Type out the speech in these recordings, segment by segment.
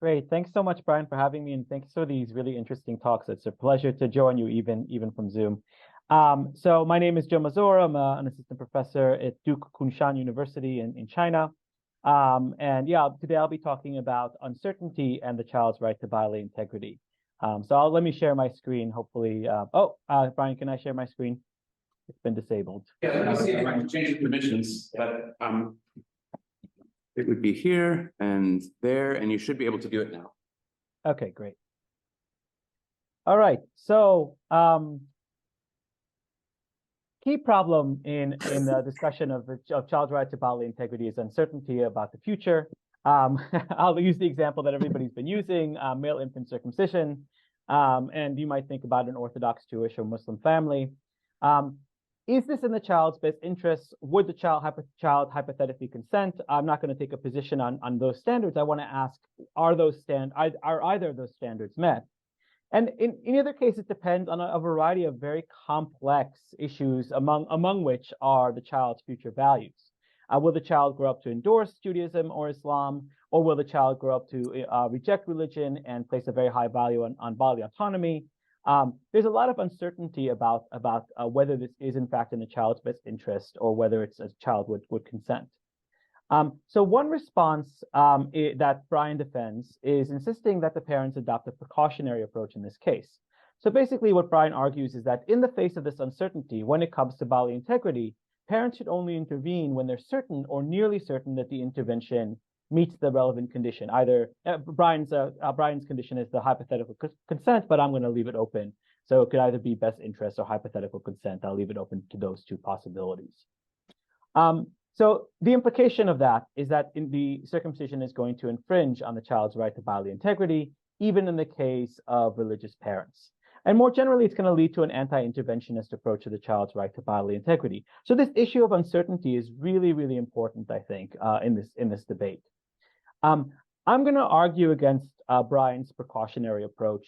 Great. Thanks so much, Brian, for having me, and thanks for these really interesting talks. It's a pleasure to join you, even from Zoom. So my name is Joe Mazor. I'm an assistant professor at Duke Kunshan University in China. And yeah, today I'll be talking about uncertainty and the child's right to bodily integrity. So let me share my screen, hopefully. Brian, can I share my screen? It's been disabled. Yeah, let me see if I can change the permissions, but it would be here and there, and you should be able to do it now. Okay, great. All right, so key problem in the discussion of child's right to bodily integrity is uncertainty about the future. I'll use the example that everybody's been using, male infant circumcision, and you might think about an Orthodox Jewish or Muslim family. Is this in the child's best interest? Would the child hypothetically consent? I'm not going to take a position on those standards. I want to ask, are either of those standards met? And in either case, it depends on a variety of very complex issues, among which are the child's future values. Will the child grow up to endorse Judaism or Islam, or will the child grow up to reject religion and place a very high value on bodily autonomy? There's a lot of uncertainty about whether this is in fact in the child's best interest or whether it's a child would consent. So one response that Brian defends is insisting that the parents adopt a precautionary approach in this case. So basically what Brian argues is that in the face of this uncertainty, when it comes to bodily integrity, parents should only intervene when they're certain or nearly certain that the intervention meets the relevant condition. Either Brian's condition is the hypothetical consent, but I'm going to leave it open. So it could either be best interest or hypothetical consent. I'll leave it open to those two possibilities. So the implication of that is that the circumcision is going to infringe on the child's right to bodily integrity, even in the case of religious parents. And more generally, it's going to lead to an anti-interventionist approach to the child's right to bodily integrity. So this issue of uncertainty is really, really important, I think, in this debate. I'm going to argue against Brian's precautionary approach.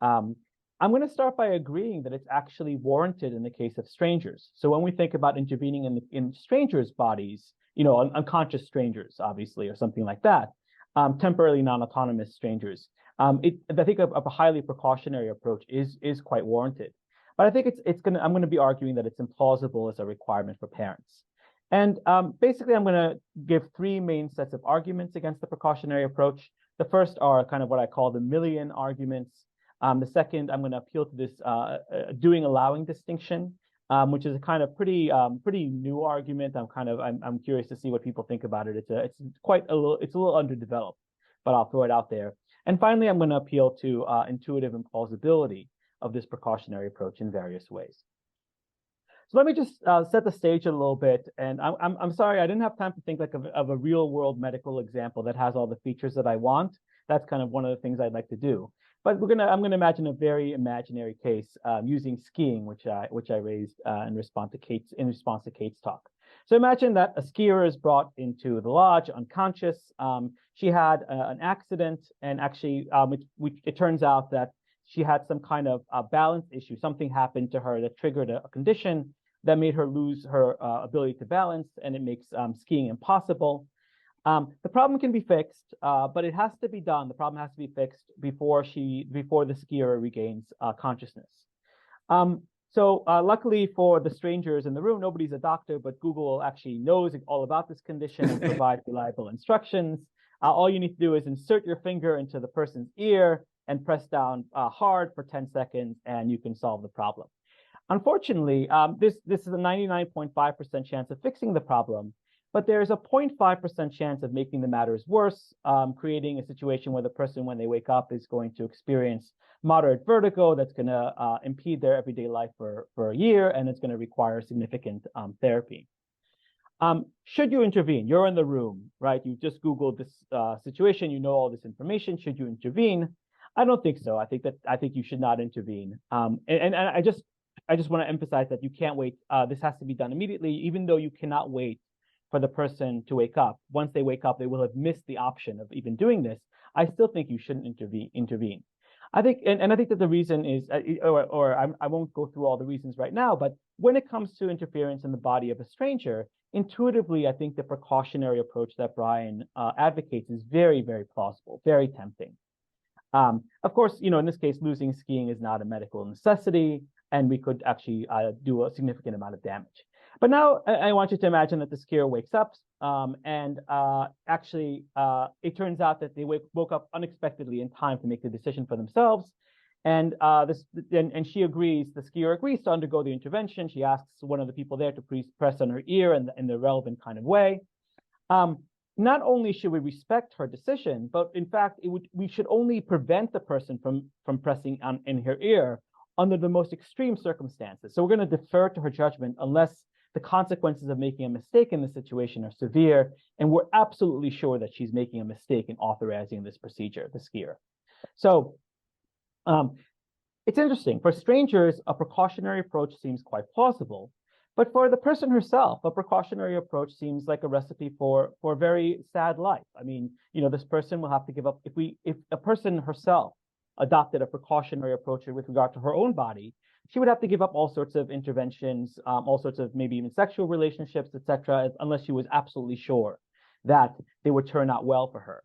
I'm going to start by agreeing that it's actually warranted in the case of strangers. So when we think about intervening in strangers' bodies, unconscious strangers, obviously, or something like that, temporarily non-autonomous strangers, I think a highly precautionary approach is quite warranted. But I think I'm going to be arguing that it's implausible as a requirement for parents. And basically, I'm going to give three main sets of arguments against the precautionary approach. The first are kind of what I call the Millian arguments. The second, I'm going to appeal to this doing-allowing distinction, which is a kind of pretty new argument. I'm curious to see what people think about it. It's a little underdeveloped, but I'll throw it out there. And finally, I'm going to appeal to intuitive implausibility of this precautionary approach in various ways. So let me just set the stage a little bit. And I'm sorry, I didn't have time to think of a real world medical example that has all the features that I want. That's kind of one of the things I'd like to do. But I'm going to imagine a very imaginary case using skiing, which I raised in response to Kate's talk. So imagine that a skier is brought into the lodge unconscious. She had an accident, and actually, it turns out that she had some kind of balance issue. Something happened to her that triggered a condition that made her lose her ability to balance, and it makes skiing impossible. The problem can be fixed, but it has to be done. The problem has to be fixed before the skier regains consciousness. So luckily for the strangers in the room, nobody's a doctor, but Google actually knows all about this condition and provides reliable instructions. All you need to do is insert your finger into the person's ear and press down hard for 10 seconds, and you can solve the problem. Unfortunately, this is a 99.5% chance of fixing the problem, but there's a 0.5% chance of making the matters worse, creating a situation where the person, when they wake up, is going to experience moderate vertigo that's going to impede their everyday life for a year, and it's going to require significant therapy. Should you intervene? You're in the room, right? You just Googled this situation. You know all this information. Should you intervene? I don't think so. I think you should not intervene. And I just want to emphasize that you can't wait. This has to be done immediately, even though you cannot wait for the person to wake up. Once they wake up, they will have missed the option of even doing this. I still think you shouldn't intervene. I think, and I think that the reason is, I won't go through all the reasons right now, but when it comes to interference in the body of a stranger, intuitively, I think the precautionary approach that Brian advocates is very, very plausible, very tempting. Of course, in this case, losing skiing is not a medical necessity, and we could actually do a significant amount of damage. But now I want you to imagine that the skier wakes up, and actually, it turns out that they woke up unexpectedly in time to make the decision for themselves. And she agrees, the skier agrees to undergo the intervention. She asks one of the people there to press on her ear in the relevant kind of way. Not only should we respect her decision, but in fact, we should only prevent the person from pressing in her ear under the most extreme circumstances. So we're going to defer to her judgment unless the consequences of making a mistake in the situation are severe, and we're absolutely sure that she's making a mistake in authorizing this procedure, the skier. So it's interesting. For strangers, a precautionary approach seems quite plausible. But for the person herself, a precautionary approach seems like a recipe for a very sad life. I mean, this person will have to give up. If a person herself adopted a precautionary approach with regard to her own body, she would have to give up all sorts of interventions, all sorts of maybe even sexual relationships, etc., unless she was absolutely sure that they would turn out well for her.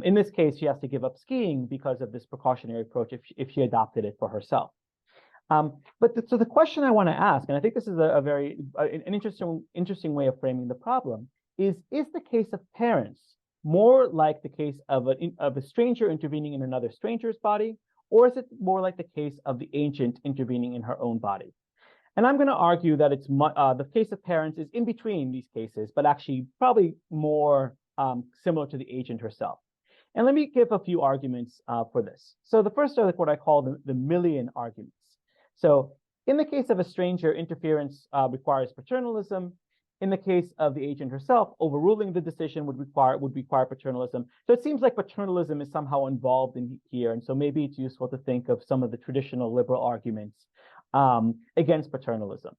In this case, she has to give up skiing because of this precautionary approach if she adopted it for herself. So the question I want to ask, and I think this is a very interesting way of framing the problem, is the case of parents more like the case of a stranger intervening in another stranger's body, or is it more like the case of the agent intervening in her own body? And I'm going to argue that it's the case of parents is in between these cases, but actually probably more similar to the agent herself. And let me give a few arguments for this. So the first are what I call the Millian arguments. So in the case of a stranger, interference requires paternalism. In the case of the agent herself, overruling the decision would require paternalism. So it seems like paternalism is somehow involved in here. And so maybe it's useful to think of some of the traditional liberal arguments against paternalism.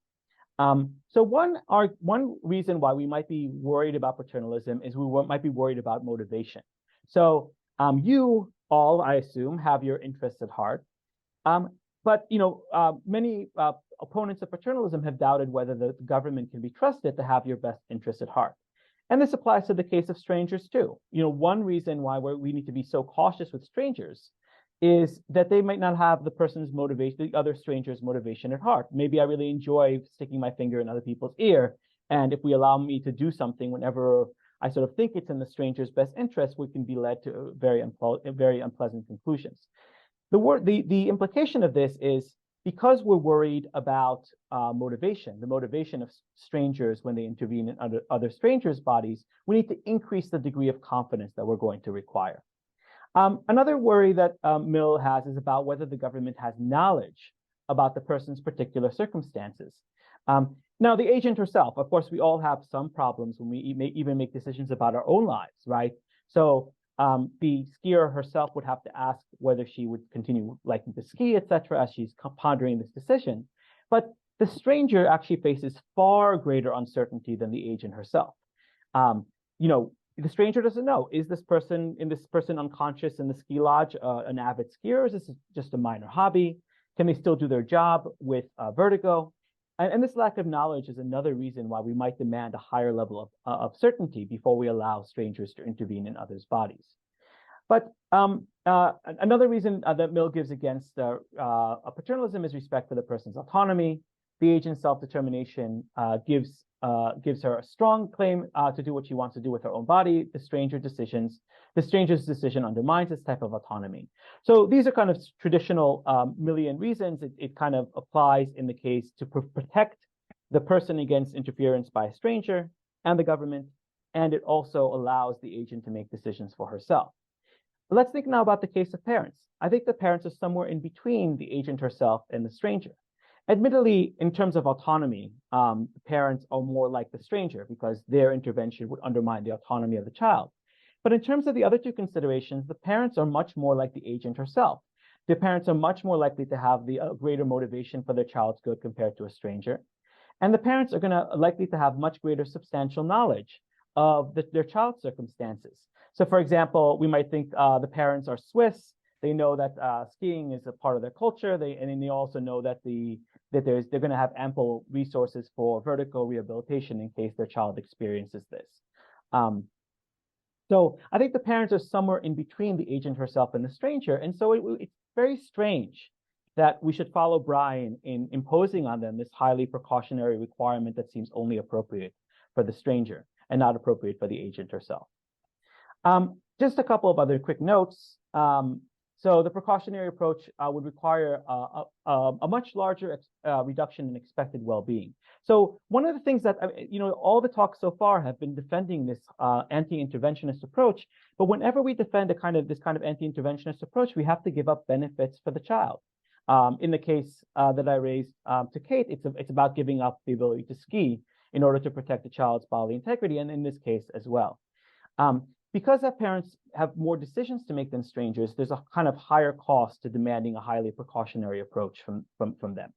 So one reason why we might be worried about paternalism is we might be worried about motivation. So you all, I assume, have your interests at heart. But many opponents of paternalism have doubted whether the government can be trusted to have your best interests at heart. And this applies to the case of strangers too. One reason why we need to be so cautious with strangers is that they might not have the person's motivation, the other stranger's motivation at heart. Maybe I really enjoy sticking my finger in other people's ear. And if we allow me to do something whenever I sort of think it's in the stranger's best interest, we can be led to very unpleasant conclusions. The implication of this is because we're worried about motivation, the motivation of strangers when they intervene in other strangers' bodies, we need to increase the degree of confidence that we're going to require. Another worry that Mill has is about whether the government has knowledge about the person's particular circumstances. Now, the agent herself, of course, we all have some problems when we even make decisions about our own lives, right? So the skier herself would have to ask whether she would continue liking to ski, etc., as she's pondering this decision. But the stranger actually faces far greater uncertainty than the agent herself. The stranger doesn't know, is this person unconscious in the ski lodge an avid skier, or is this just a minor hobby? Can they still do their job with vertigo? And this lack of knowledge is another reason why we might demand a higher level of certainty before we allow strangers to intervene in others' bodies. But another reason that Mill gives against paternalism is respect for the person's autonomy. The agent's self-determination gives her a strong claim to do what she wants to do with her own body. The stranger's decision undermines this type of autonomy. So these are kind of traditional Millian reasons. It kind of applies in the case to protect the person against interference by a stranger and the government, and it also allows the agent to make decisions for herself. But let's think now about the case of parents. I think the parents are somewhere in between the agent herself and the stranger. Admittedly, in terms of autonomy, parents are more like the stranger because their intervention would undermine the autonomy of the child. But in terms of the other two considerations, the parents are much more like the agent herself. The parents are much more likely to have the greater motivation for their child's good compared to a stranger. And the parents are likely to have much greater substantial knowledge of their child's circumstances. So for example, we might think the parents are Swiss. They know that skiing is a part of their culture. And they also know that the that they're going to have ample resources for vertical rehabilitation in case their child experiences this. So I think the parents are somewhere in between the agent herself and the stranger. And so it's very strange that we should follow Brian in imposing on them this highly precautionary requirement that seems only appropriate for the stranger and not appropriate for the agent herself. Just a couple of other quick notes. So the precautionary approach would require a much larger reduction in expected well-being. So one of the things that, all the talks so far have been defending this anti-interventionist approach, but whenever we defend this kind of anti-interventionist approach, we have to give up benefits for the child. In the case that I raised to Kate, it's about giving up the ability to ski in order to protect the child's bodily integrity, and in this case as well. Because our parents have more decisions to make than strangers, there's a kind of higher cost to demanding a highly precautionary approach from them.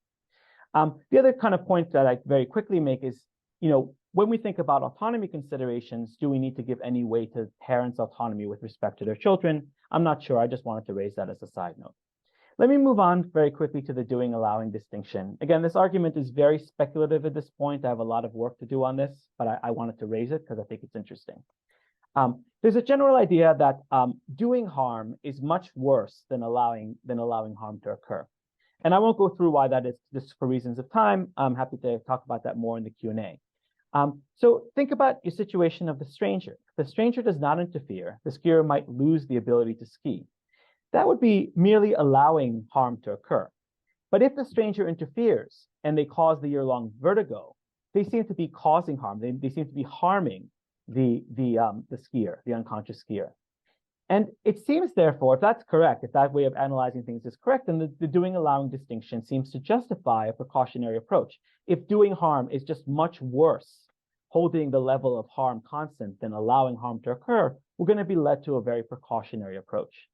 The other kind of point that I very quickly make is, when we think about autonomy considerations, do we need to give any weight to parents' autonomy with respect to their children? I'm not sure. I just wanted to raise that as a side note. Let me move on very quickly to the doing allowing distinction. Again, this argument is very speculative at this point. I have a lot of work to do on this, but I wanted to raise it because I think it's interesting. There's a general idea that doing harm is much worse than allowing harm to occur. And I won't go through why that is just for reasons of time. I'm happy to talk about that more in the Q&A. So think about your situation of the stranger. If the stranger does not interfere, the skier might lose the ability to ski. That would be merely allowing harm to occur. But if the stranger interferes and they cause the year-long vertigo, they seem to be causing harm. They seem to be harming the skier, the unconscious skier. And it seems, therefore, if that's correct, if that way of analyzing things is correct, then the doing allowing distinction seems to justify a precautionary approach. If doing harm is just much worse, holding the level of harm constant than allowing harm to occur, we're going to be led to a very precautionary approach.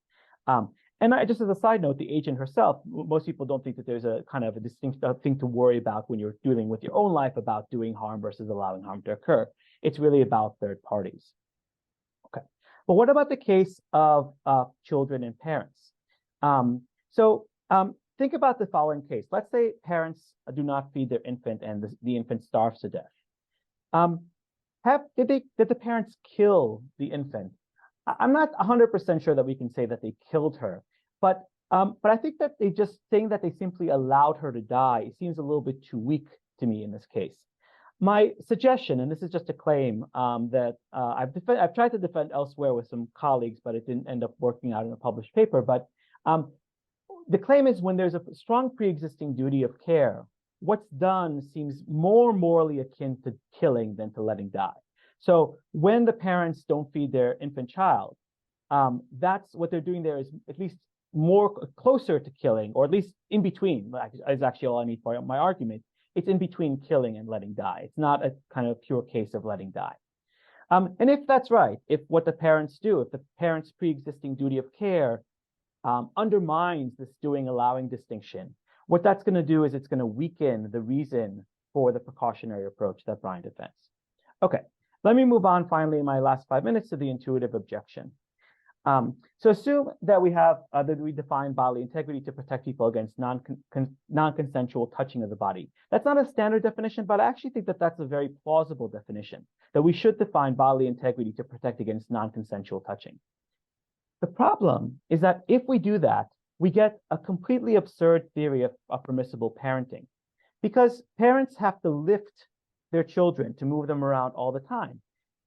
And just as a side note, the agent herself, most people don't think that there's a kind of a distinct thing to worry about when you're dealing with your own life about doing harm versus allowing harm to occur. It's really about third parties. Okay, but what about the case of children and parents? Think about the following case. Let's say parents do not feed their infant and the infant starves to death. Did the parents kill the infant? I'm not 100% sure that we can say that they killed her, but I think that saying that they simply allowed her to die seems a little bit too weak to me in this case. My suggestion, and this is just a claim that I've tried to defend elsewhere with some colleagues, but it didn't end up working out in a published paper. But the claim is when there's a strong pre-existing duty of care, what's done seems more morally akin to killing than to letting die. So when the parents don't feed their infant child, that's what they're doing there is at least more closer to killing, or at least in between, is actually all I need for my argument. It's in between killing and letting die. It's not a kind of pure case of letting die. And if that's right, if what the parents do, if the parents' pre-existing duty of care undermines this doing allowing distinction, what that's going to do is it's going to weaken the reason for the precautionary approach that Brian defends. Okay. Let me move on finally in my last 5 minutes to the intuitive objection. So assume that we define bodily integrity to protect people against non-consensual touching of the body. That's not a standard definition, but I actually think that that's a very plausible definition, that we should define bodily integrity to protect against non-consensual touching. The problem is that if we do that, we get a completely absurd theory of permissible parenting, because parents have to lift their children to move them around all the time.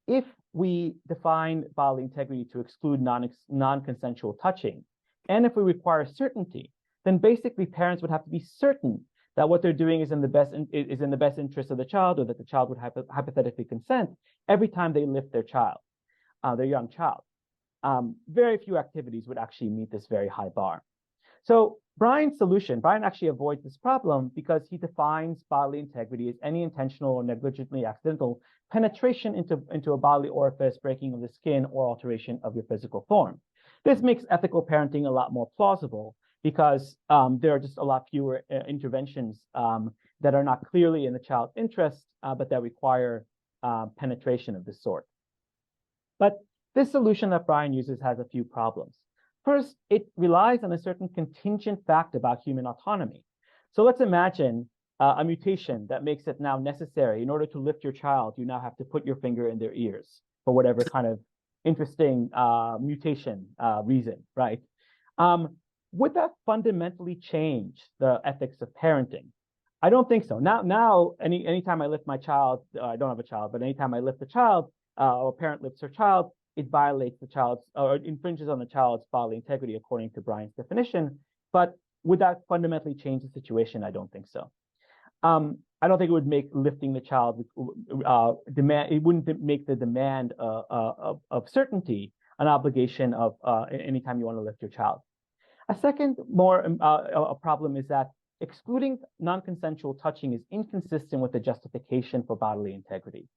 If we define bodily integrity to exclude non-consensual touching, and if we require certainty, then basically parents would have to be certain that what they're doing is in the best interest of the child, or that the child would hypothetically consent every time they lift their child, their young child. Very few activities would actually meet this very high bar. So Brian actually avoids this problem because he defines bodily integrity as any intentional or negligently accidental penetration into a bodily orifice, breaking of the skin, or alteration of your physical form. This makes ethical parenting a lot more plausible because there are just a lot fewer interventions that are not clearly in the child's interest, but that require penetration of this sort. But this solution that Brian uses has a few problems. First, it relies on a certain contingent fact about human autonomy. So let's imagine a mutation that makes it now necessary in order to lift your child, you now have to put your finger in their ears for whatever kind of interesting mutation reason, right? Would that fundamentally change the ethics of parenting? I don't think so. Now, anytime I lift my child, I don't have a child, but anytime I lift a child, or a parent lifts her child, it violates the child's or infringes on the child's bodily integrity according to Brian's definition. But would that fundamentally change the situation? I don't think so. I don't think it would make lifting the child demand. It wouldn't make the demand of certainty an obligation of anytime you want to lift your child. A second a problem is that excluding non-consensual touching is inconsistent with the justification for bodily integrity.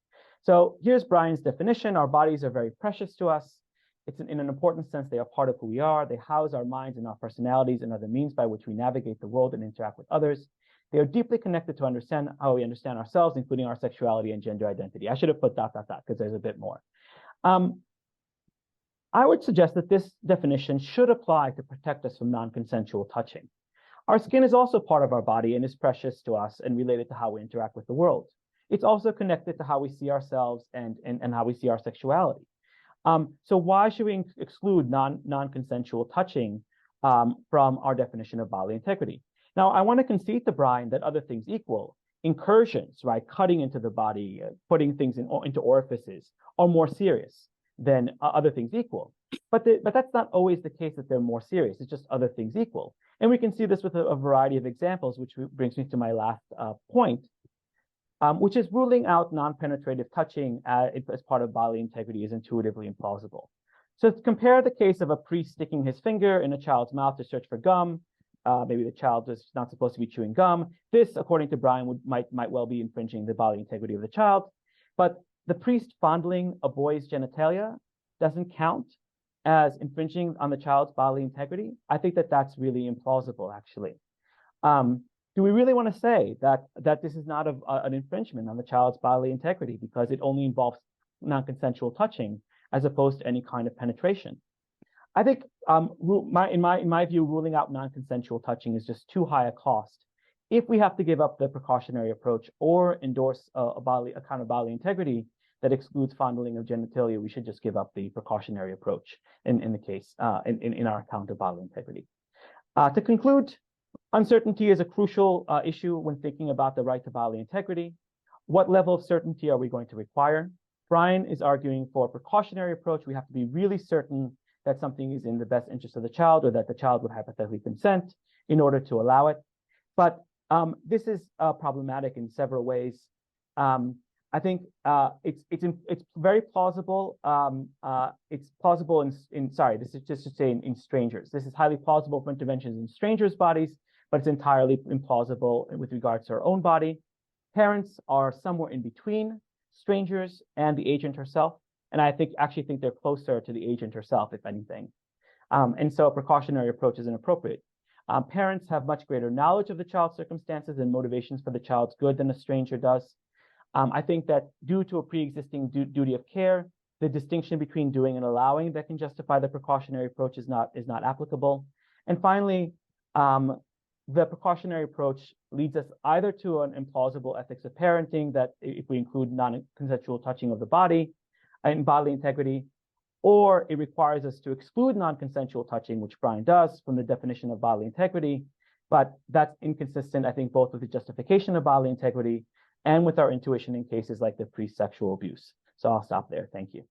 So here's Brian's definition. Our bodies are very precious to us. It's in an important sense, they are part of who we are. They house our minds and our personalities and are the means by which we navigate the world and interact with others. They are deeply connected to understand how we understand ourselves, including our sexuality and gender identity. I should have put ... because there's a bit more. I would suggest that this definition should apply to protect us from non-consensual touching. Our skin is also part of our body and is precious to us and related to how we interact with the world. It's also connected to how we see ourselves and how we see our sexuality. So why should we exclude non-consensual touching from our definition of bodily integrity? Now, I want to concede to Brian that other things equal, incursions, right, cutting into the body, putting things into orifices, are more serious than other things equal. But that's not always the case that they're more serious. It's just other things equal. And we can see this with a variety of examples, which brings me to my last point, which is ruling out non-penetrative touching as part of bodily integrity is intuitively implausible. So compare the case of a priest sticking his finger in a child's mouth to search for gum. Maybe the child is not supposed to be chewing gum. This, according to Brian, might well be infringing the bodily integrity of the child. But the priest fondling a boy's genitalia doesn't count as infringing on the child's bodily integrity. I think that that's really implausible, actually. Do we really want to say that this is not an infringement on the child's bodily integrity because it only involves non-consensual touching as opposed to any kind of penetration? I think, in my view, ruling out non-consensual touching is just too high a cost. If we have to give up the precautionary approach or endorse a kind of bodily integrity that excludes fondling of genitalia, we should just give up the precautionary approach in the case, in our account of bodily integrity. To conclude, uncertainty is a crucial issue when thinking about the right to bodily integrity. What level of certainty are we going to require? Brian is arguing for a precautionary approach. We have to be really certain that something is in the best interest of the child or that the child would hypothetically consent in order to allow it. But this is problematic in several ways. I think it's very plausible. It's plausible this is just to say in strangers. This is highly plausible for interventions in strangers' bodies, but it's entirely implausible with regards to our own body. Parents are somewhere in between strangers and the agent herself. And I actually think they're closer to the agent herself, if anything. And so a precautionary approach is inappropriate. Parents have much greater knowledge of the child's circumstances and motivations for the child's good than a stranger does. I think that due to a pre-existing duty of care, the distinction between doing and allowing that can justify the precautionary approach is not applicable. And finally, the precautionary approach leads us either to an implausible ethics of parenting that if we include non-consensual touching of the body and bodily integrity, or it requires us to exclude non-consensual touching, which Brian does, from the definition of bodily integrity. But that's inconsistent, I think, both with the justification of bodily integrity and with our intuition in cases like the pre-sexual abuse. So I'll stop there. Thank you.